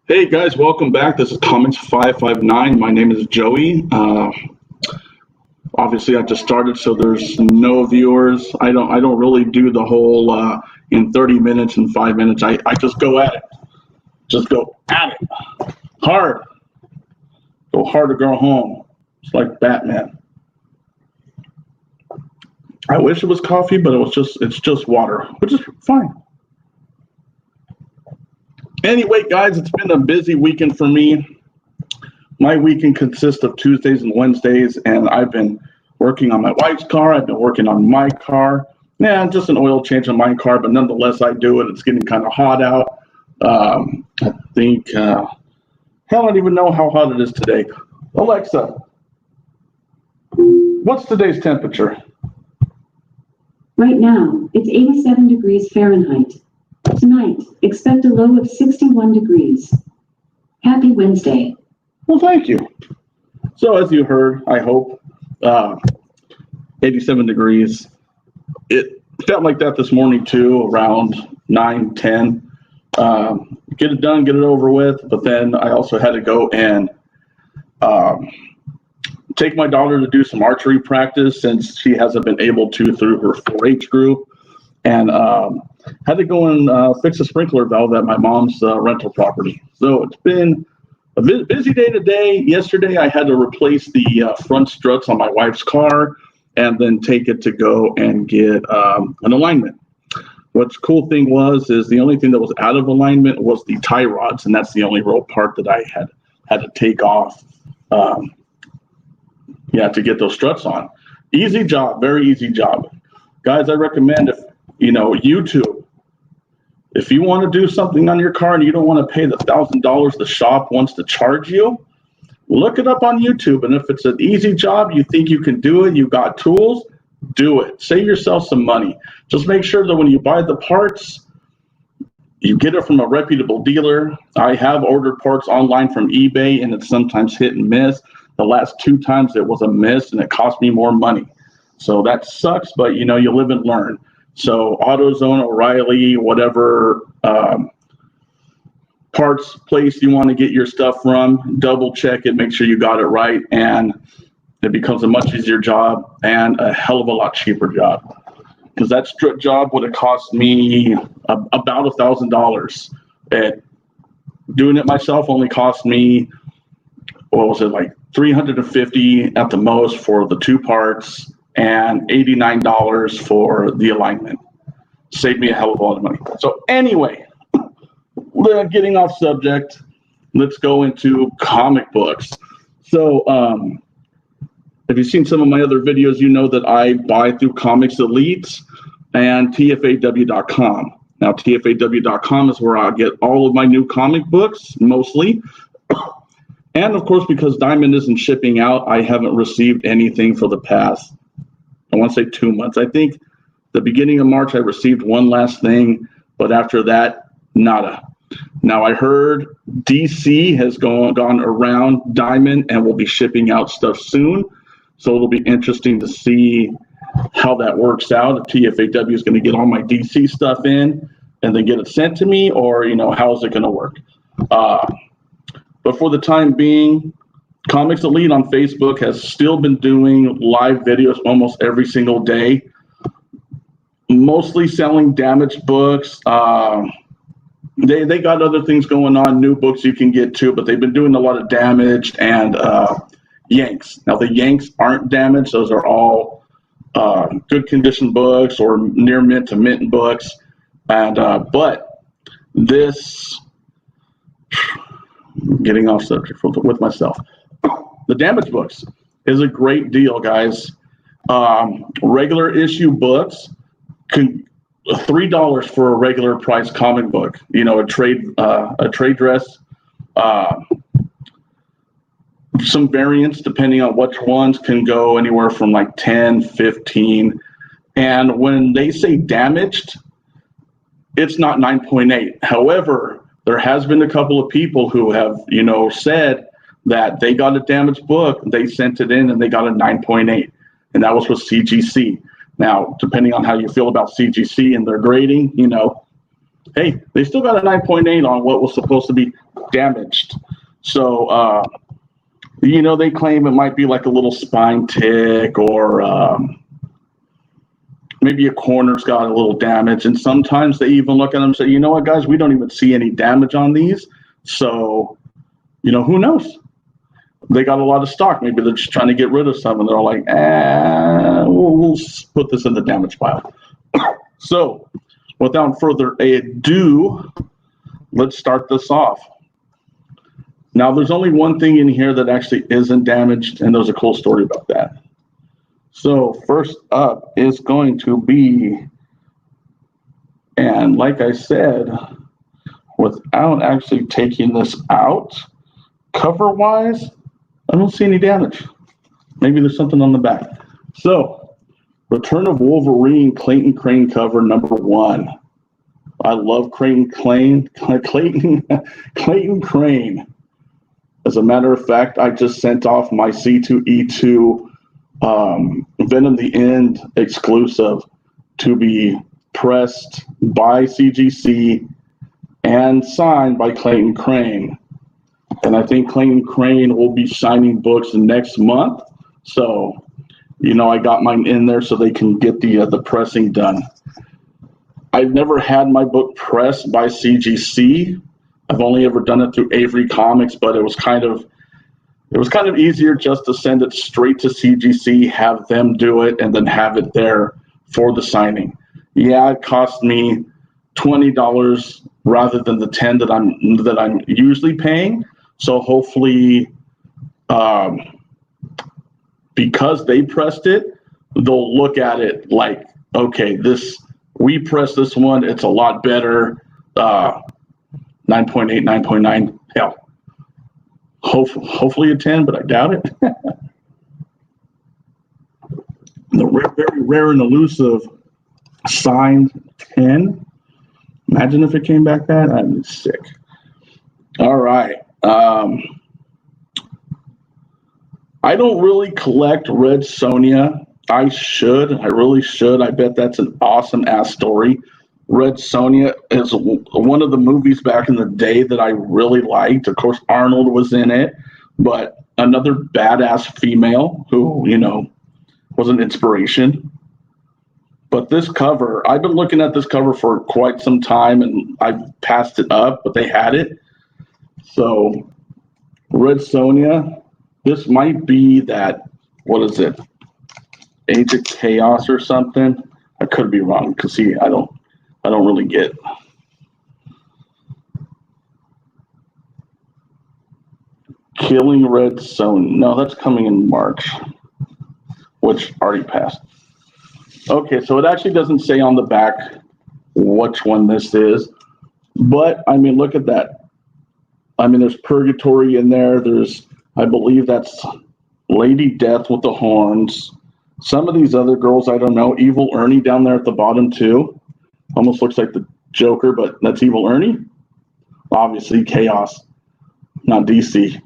Hey guys, welcome back. This is Comics 559. My name is Joey. Obviously, I just started, so there's no viewers. I don't really do the whole in 30 minutes and 5 minutes. I just go at it. Just go at it. Hard. Go hard or go home. It's like Batman. I wish it was coffee, but it's just water, which is fine. Anyway, guys, it's been a busy weekend for me. My weekend consists of Tuesdays and Wednesdays, and I've been working on my wife's car. I've been working on my car. Yeah, just an oil change on my car, but nonetheless, I do it. It's getting kind of hot out. I think, hell, I don't even know how hot it is today. Alexa, what's today's temperature? Right now, it's 87 degrees Fahrenheit. Tonight, expect a low of 61 degrees. Happy Wednesday. Well, thank you. So as you heard, I hope, 87 degrees. It felt like that this morning too, around 9, 10. Get it done, get it over with. But then I also had to go and take my daughter to do some archery practice since she hasn't been able to through her 4-H group. And had to go and fix a sprinkler valve at my mom's rental property. So it's been a busy day today. Yesterday, I had to replace the front struts on my wife's car and then take it to go and get an alignment. What's cool thing is the only thing that was out of alignment was the tie rods, and that's the only real part that I had to take off. To get those struts on. Easy job, very easy job. Guys, I recommend YouTube. If you want to do something on your car and you don't want to pay the $1,000 the shop wants to charge you, look it up on YouTube. And if it's an easy job, you think you can do it, you got tools, do it. Save yourself some money. Just make sure that when you buy the parts, you get it from a reputable dealer. I have ordered parts online from eBay, and it's sometimes hit and miss. The last 2 times it was a miss, and it cost me more money. So that sucks, but you live and learn. So AutoZone, O'Reilly, whatever parts place you want to get your stuff from, double check it, make sure you got it right, and it becomes a much easier job and a hell of a lot cheaper job. Because that strip job would have cost me about $1,000. And doing it myself only cost me, like $350 at the most for the 2 parts, and $89 for the alignment. Saved me a hell of a lot of money. So anyway, getting off subject, let's go into comic books. So if you've seen some of my other videos, you know that I buy through Comics Elite and TFAW.com. Now, TFAW.com is where I get all of my new comic books, mostly. And of course, because Diamond isn't shipping out, I haven't received anything for the past, I want to say 2 months. I think the beginning of March, I received one last thing, but after that, nada. Now, I heard DC has gone around Diamond and will be shipping out stuff soon. So it'll be interesting to see how that works out. If TFAW is going to get all my DC stuff in and then get it sent to me, or, how is it going to work? But for the time being, Comics Elite on Facebook has still been doing live videos almost every single day, mostly selling damaged books. They got other things going on, new books you can get too, but they've been doing a lot of damaged and Yanks. Now, the Yanks aren't damaged. Those are all good condition books or near mint to mint books. And but this, getting off subject with myself. The damaged books is a great deal, guys. Regular issue books can $3 for a regular price comic book. A trade dress. Some variants, depending on which ones, can go anywhere from like 10, 15. And when they say damaged, it's not 9.8. However, there has been a couple of people who have, said that they got a damaged book, they sent it in and they got a 9.8, and that was with CGC. Now, depending on how you feel about CGC and their grading, hey, they still got a 9.8 on what was supposed to be damaged. So, they claim it might be like a little spine tick or maybe a corner's got a little damage. And sometimes they even look at them and say, you know what, guys, we don't even see any damage on these. So, who knows? They got a lot of stock. Maybe they're just trying to get rid of some, and they're like, we'll put this in the damage pile. So, without further ado, let's start this off. Now, there's only one thing in here that actually isn't damaged, and there's a cool story about that. So, first up is going to be, and like I said, without actually taking this out, cover-wise, I don't see any damage. Maybe there's something on the back. So, Return of Wolverine, Clayton Crane cover number 1. I love Clayton Crane. As a matter of fact, I just sent off my C2E2 Venom the End exclusive to be pressed by CGC and signed by Clayton Crane. And I think Clayton Crane will be signing books next month. So, I got mine in there so they can get the pressing done. I've never had my book pressed by CGC. I've only ever done it through Avery Comics, but it was kind of easier just to send it straight to CGC, have them do it, and then have it there for the signing. Yeah, it cost me $20 rather than the $10 that I'm usually paying. So hopefully, because they pressed it, they'll look at it like, okay, we pressed this one, it's a lot better. 9.8, 9.9, hell. Hopefully a 10, but I doubt it. The very rare and elusive signed 10. Imagine if it came back that, I'd be sick. All right. I don't really collect Red Sonja. I really should. I bet that's an awesome ass story. Red Sonja is one of the movies back in the day that I really liked. Of course, Arnold was in it, but another badass female who, was an inspiration. But this cover, I've been looking at this cover for quite some time, and I've passed it up, but they had it. So, Red Sonja, this might be that, what is it, Age of Chaos or something? I could be wrong, because see, I don't really get. Killing Red Sonja. No, that's coming in March, which already passed. Okay, so it actually doesn't say on the back which one this is, but I mean, look at that. I mean, there's Purgatory in there. I believe that's Lady Death with the horns. Some of these other girls, I don't know. Evil Ernie down there at the bottom too. Almost looks like the Joker, but that's Evil Ernie. Obviously, Chaos, not DC.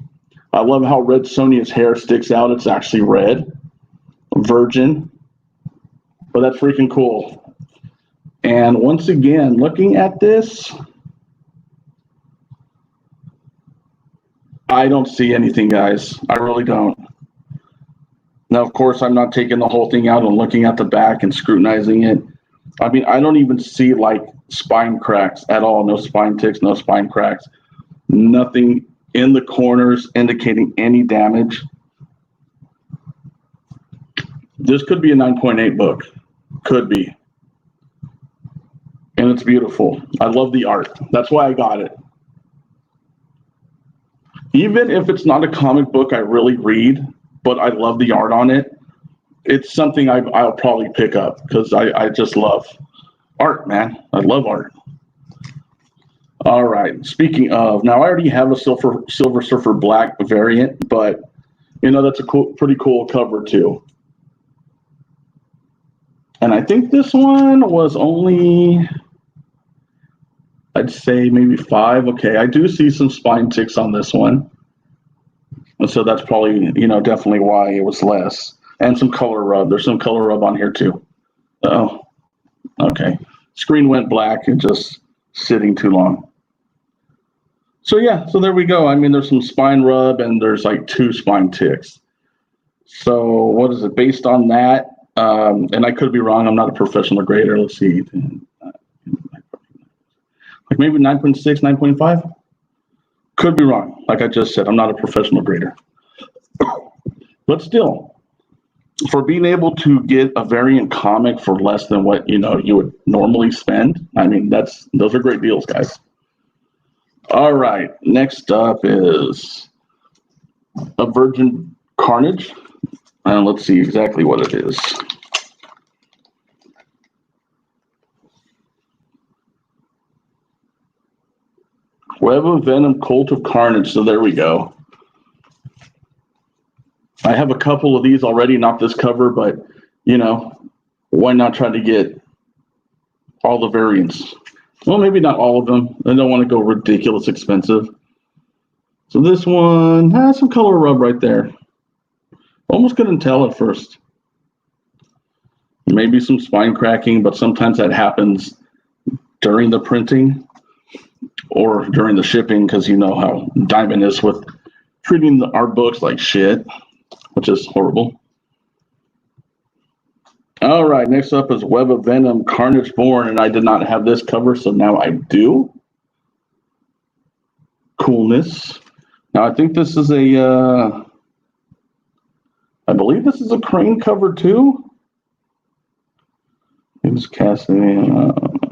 I love how Red Sonja's hair sticks out. It's actually red. Virgin. But that's freaking cool. And once again, looking at this, I don't see anything, guys. I really don't. Now, of course, I'm not taking the whole thing out and looking at the back and scrutinizing it. I mean, I don't even see like spine cracks at all. No spine ticks, no spine cracks. Nothing in the corners indicating any damage. This could be a 9.8 book. Could be. And it's beautiful. I love the art. That's why I got it. Even if it's not a comic book I really read, but I love the art on it, it's something I'll probably pick up because I just love art, man. I love art. All right. Speaking of, now I already have a Silver Surfer Black variant, but that's a pretty cool cover too. And I think this one was only, I'd say maybe 5. Okay, I do see some spine ticks on this one. And so that's probably, definitely why it was less. And some color rub. There's some color rub on here too. Oh, okay. Screen went black and just sitting too long. So yeah, so there we go. I mean, there's some spine rub and there's like 2 spine ticks. So what is it based on that? And I could be wrong. I'm not a professional grader. Let's see. Like maybe 9.6, 9.5? Could be wrong. Like I just said, I'm not a professional grader. But still, for being able to get a variant comic for less than what you would normally spend, I mean, those are great deals, guys. All right, next up is a Virgin Carnage, and let's see exactly what it is. Web of Venom, Cult of Carnage. So there we go. I have a couple of these already, not this cover, but why not try to get all the variants? Well, maybe not all of them. I don't want to go ridiculous expensive. So this one has some color rub right there. Almost couldn't tell at first. Maybe some spine cracking, but sometimes that happens during the printing or during the shipping, because you know how Diamond is with treating our books like shit, which is horrible. All right, next up is Web of Venom, Carnage Born, and I did not have this cover, so now I do. Coolness. Now I think this is I believe this is a Crane cover too. It was Cassidy.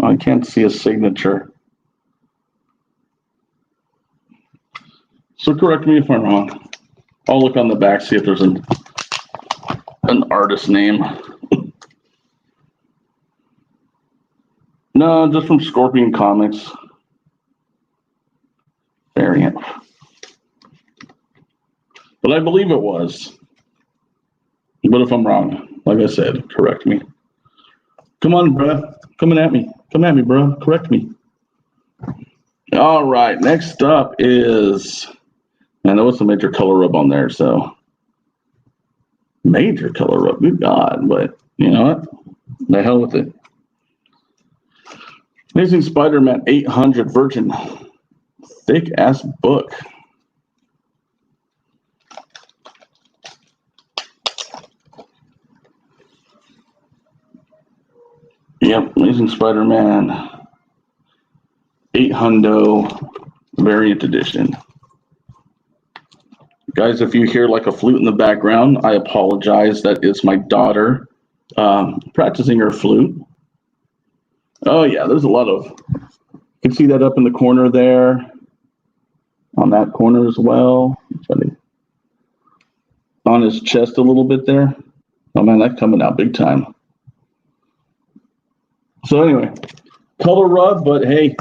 I can't see a signature. So correct me if I'm wrong. I'll look on the back, see if there's an artist name. No, just from Scorpion Comics. Variant. But I believe it was. But if I'm wrong, like I said, correct me. Come on, bruh. Coming at me. Come at me, bruh. Correct me. All right, next up is, and there was some major color rub on there, so major color rub, good God, but you know what? The hell with it. Amazing Spider-Man 800 Virgin, thick ass book. Yep, Amazing Spider-Man 800 variant edition. Guys, if you hear like a flute in the background, I apologize. That is my daughter practicing her flute. Oh yeah, there's a lot of, you can see that up in the corner there, on that corner as well. On his chest a little bit there. Oh man, that's coming out big time. So anyway, color rub, but hey,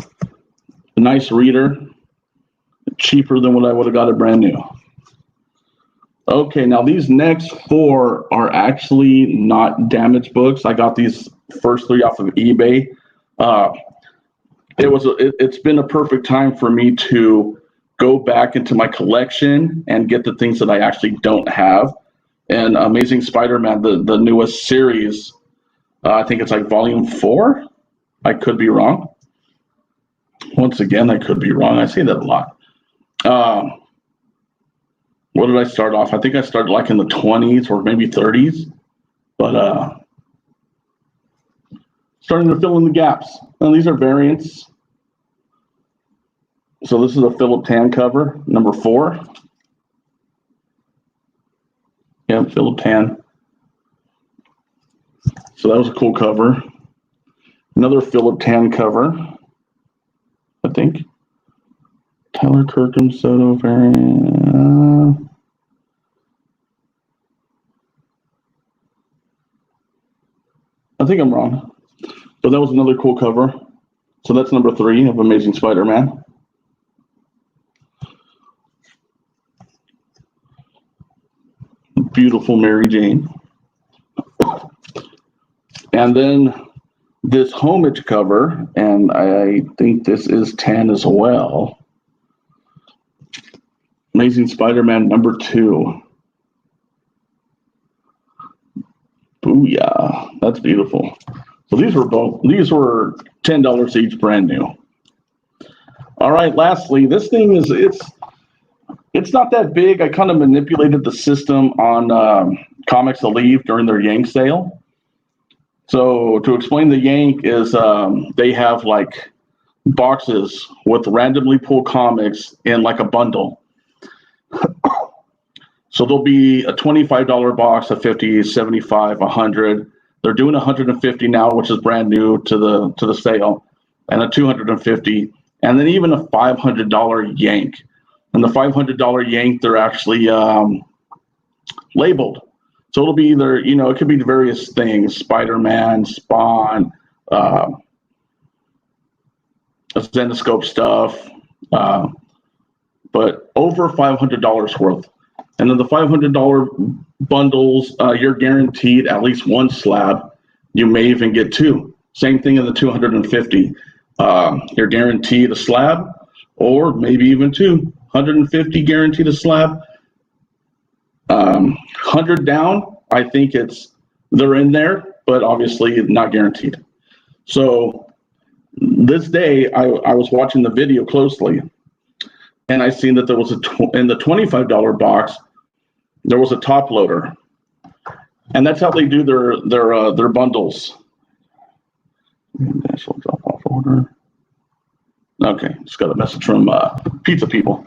a nice reader, cheaper than what I would have got it brand new. Okay, now these next 4 are actually not damaged books. I got these first 3 off of eBay. It's been a perfect time for me to go back into my collection and get the things that I actually don't have. And Amazing Spider-Man, the newest series, I think it's like volume 4. I could be wrong. Once again, I could be wrong. I say that a lot. What did I start off? I think I started like in the 20s or maybe 30s, but starting to fill in the gaps. And these are variants. So this is a Philip Tan cover, number 4. Yeah, Philip Tan. So that was a cool cover. Another Philip Tan cover, I think. Tyler Kirkham Soto variant. I think I'm wrong. But that was another cool cover. So that's number 3 of Amazing Spider-Man. Beautiful Mary Jane. And then this homage cover, and I think this is 10 as well. Amazing Spider-Man number 2. Booyah. That's beautiful. So these were $10 each, brand new. All right, lastly, this thing is, it's not that big. I kind of manipulated the system on Comics Alive during their Yank sale. So to explain the Yank is they have like boxes with randomly pulled comics in like a bundle. So there'll be a $25 box, a $50, $75, $100. They're doing $150 now, which is brand new to the sale, and a $250, and then even a $500 Yank. And the $500 Yank, they're actually labeled. So it'll be either, it could be various things: Spiderman, Spawn, Zenoscope stuff, but over $500 worth. And then the $500 bundles, you're guaranteed at least one slab. You may even get two. Same thing in the 250. You're guaranteed a slab, or maybe even two. 150 guaranteed a slab. 100 down, I think they're in there, but obviously not guaranteed. So this day, I was watching the video closely, and I seen that there was in the $25 box, there was a top loader, and that's how they do their bundles. National drop off order. Okay, just got a message from pizza people.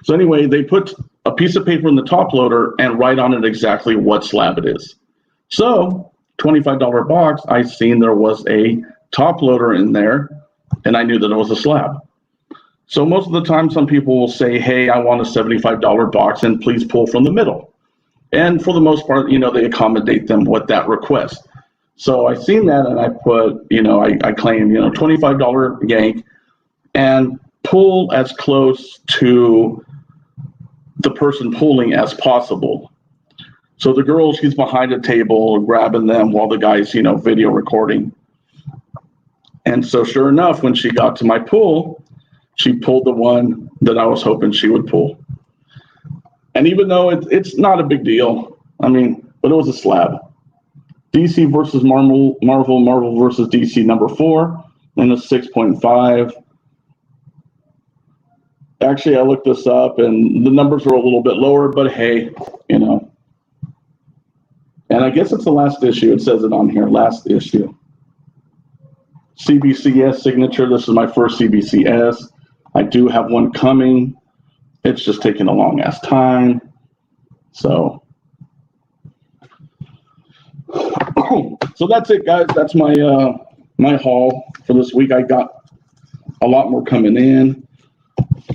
So anyway, they put a piece of paper in the top loader and write on it exactly what slab it is. So $25 box, I seen there was a top loader in there, and I knew that it was a slab. So most of the time, some people will say, hey, I want a $75 box and please pull from the middle. And for the most part, they accommodate them with that request. So I seen that, and I put, I claim, $25 Yank, and pull as close to the person pulling as possible. So the girl, she's behind a table grabbing them while the guy's, video recording. And so sure enough, when she got to my pull, she pulled the one that I was hoping she would pull. And even though it's not a big deal, but it was a slab. DC versus Marvel versus DC #4, and a 6.5. Actually, I looked this up, and the numbers are a little bit lower, but hey, And I guess it's the last issue. It says it on here, last issue. CBCS signature. This is my first CBCS. I do have one coming. It's just taking a long ass time. So that's it, guys. That's my my haul for this week. I got a lot more coming in.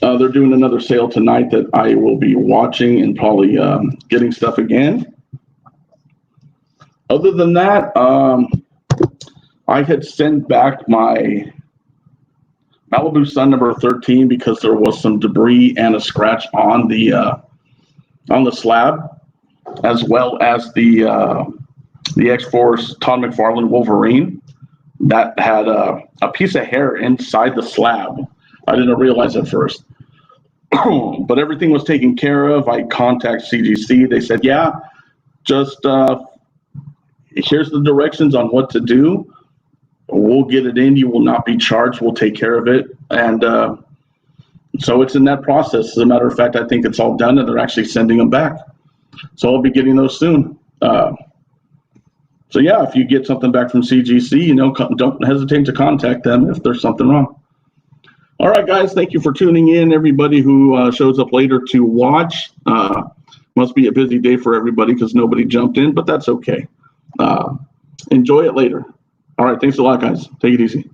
They're doing another sale tonight that I will be watching and probably getting stuff again. Other than that, I had sent back my Malibu Sun number 13 because there was some debris and a scratch on the slab, as well as the X-Force Todd McFarlane Wolverine that had a piece of hair inside the slab. I didn't realize at first, but everything was taken care of. I contacted CGC. They said, yeah, just here's the directions on what to do. We'll get it in. You will not be charged. We'll take care of it. And so it's in that process. As a matter of fact, I think it's all done, and they're actually sending them back. So I'll be getting those soon. So yeah, if you get something back from CGC, don't hesitate to contact them if there's something wrong. All right, guys, thank you for tuning in. Everybody who shows up later to watch, must be a busy day for everybody because nobody jumped in, but that's okay. Enjoy it later. All right, thanks a lot, guys. Take it easy.